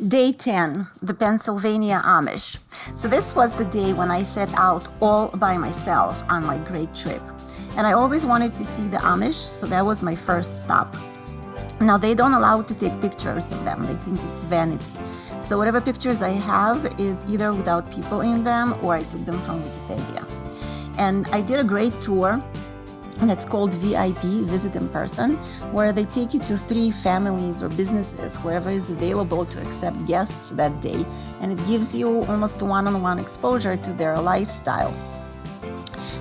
Day 10, the Pennsylvania Amish. So this was the day when I set out all by myself on my great trip. And I always wanted to see the Amish, so that was my first stop. Now, they don't allow to take pictures of them. They think it's vanity. So whatever pictures I have is either without people in them or I took them from Wikipedia. And I did a great tour that's called VIP, Visit in Person, where they take you to 3 families or businesses, wherever is available to accept guests that day, and it gives you almost one-on-one exposure to their lifestyle.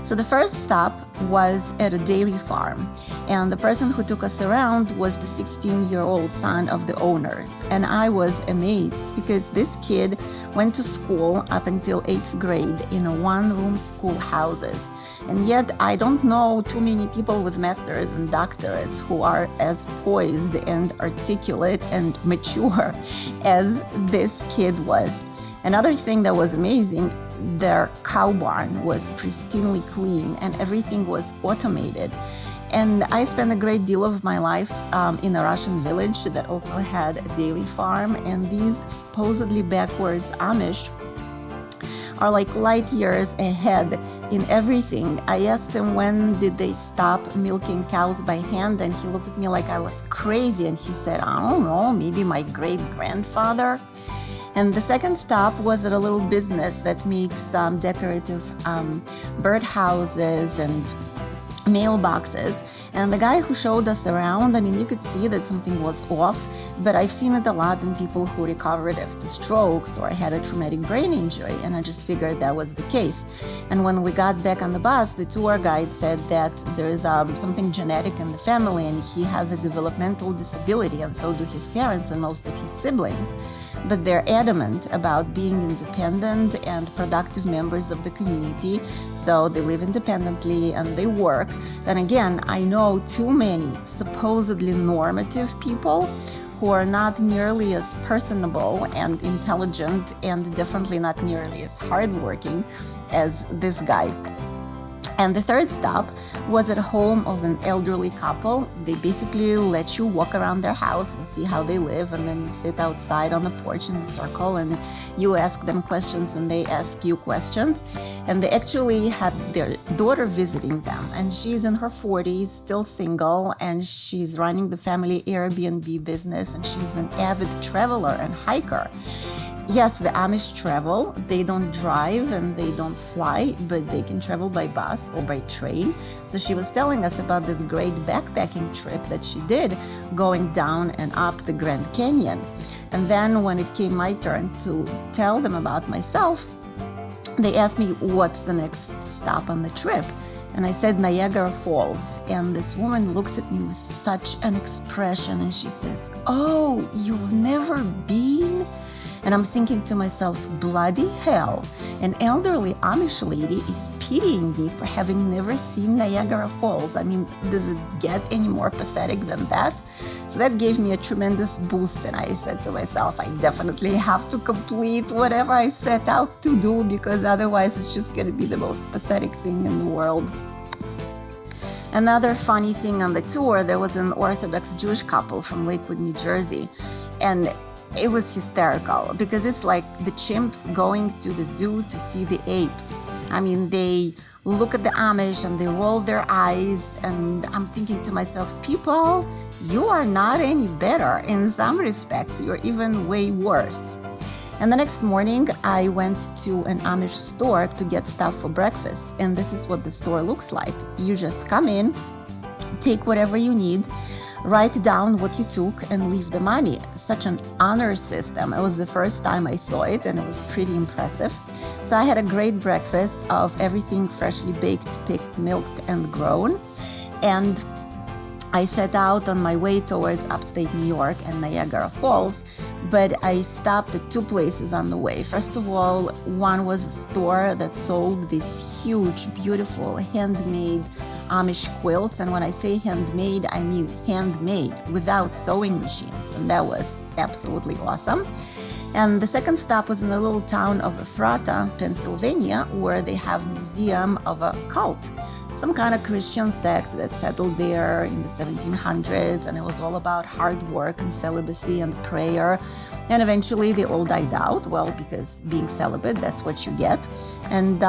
So the first stop was at a dairy farm, and the person who took us around was the 16-year-old son of the owners. And I was amazed because this kid went to school up until 8th grade in a one-room schoolhouses. And yet I don't know too many people with masters and doctorates who are as poised and articulate and mature as this kid was. Another thing that was amazing, their cow barn was pristinely clean and everything was automated. And I spent a great deal of my life in a Russian village that also had a dairy farm, and these supposedly backwards Amish are like light years ahead in everything. I asked him when did they stop milking cows by hand, and he looked at me like I was crazy, and he said, I don't know, maybe my great-grandfather. And the second stop was at a little business that makes decorative birdhouses and mailboxes. And the guy who showed us around, I mean, you could see that something was off, but I've seen it a lot in people who recovered after strokes or had a traumatic brain injury, and I just figured that was the case. And when we got back on the bus, the tour guide said that there is something genetic in the family, and he has a developmental disability, and so do his parents and most of his siblings. But they're adamant about being independent and productive members of the community, so they live independently and they work. And again, I know too many supposedly normative people who are not nearly as personable and intelligent and definitely not nearly as hardworking as this guy. And the third stop was at a home of an elderly couple. They basically let you walk around their house and see how they live, and then you sit outside on the porch in the circle and you ask them questions and they ask you questions. And they actually had their daughter visiting them, and she's in her 40s, still single, and she's running the family Airbnb business, and she's an avid traveler and hiker. Yes, the Amish travel. They don't drive and they don't fly, but they can travel by bus or by train. So she was telling us about this great backpacking trip that she did, going down and up the Grand Canyon. And then when it came my turn to tell them about myself, they asked me what's the next stop on the trip. And I said Niagara Falls. And this woman looks at me with such an expression and she says, "Oh, you've never been?" And I'm thinking to myself, bloody hell, an elderly Amish lady is pitying me for having never seen Niagara Falls. I mean, does it get any more pathetic than that? So that gave me a tremendous boost, and I said to myself, I definitely have to complete whatever I set out to do, because otherwise it's just going to be the most pathetic thing in the world. Another funny thing on the tour, there was an Orthodox Jewish couple from Lakewood, New Jersey, and it was hysterical because it's like the chimps going to the zoo to see the apes. I mean, they look at the Amish and they roll their eyes, and I'm thinking to myself, people, you are not any better. In some respects, you're even way worse. And the next morning, I went to an Amish store to get stuff for breakfast, and this is what the store looks like. You just come in, take whatever you need, write down what you took and leave the money. Such an honor system. It was the first time I saw it, and it was pretty impressive. So I had a great breakfast of everything freshly baked, picked, milked, and grown. And I set out on my way towards upstate New York and Niagara Falls, but I stopped at 2 places on the way. First of all, one was a store that sold these huge, beautiful, handmade Amish quilts. And when I say handmade, I mean handmade, without sewing machines. And that was absolutely awesome. And the second stop was in a little town of Ephrata, Pennsylvania, where they have a museum of a cult, some kind of Christian sect that settled there in the 1700s, and it was all about hard work and celibacy and prayer. And eventually they all died out, well, because being celibate, that's what you get. And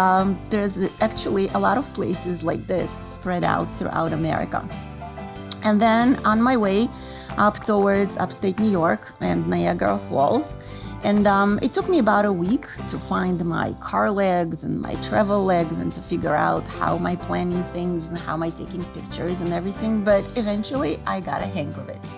there's actually a lot of places like this spread out throughout America. And then on my way up towards upstate New York and Niagara Falls, and it took me about a week to find my car legs and my travel legs and to figure out how am I planning things and how am I taking pictures and everything, but eventually I got a hang of it.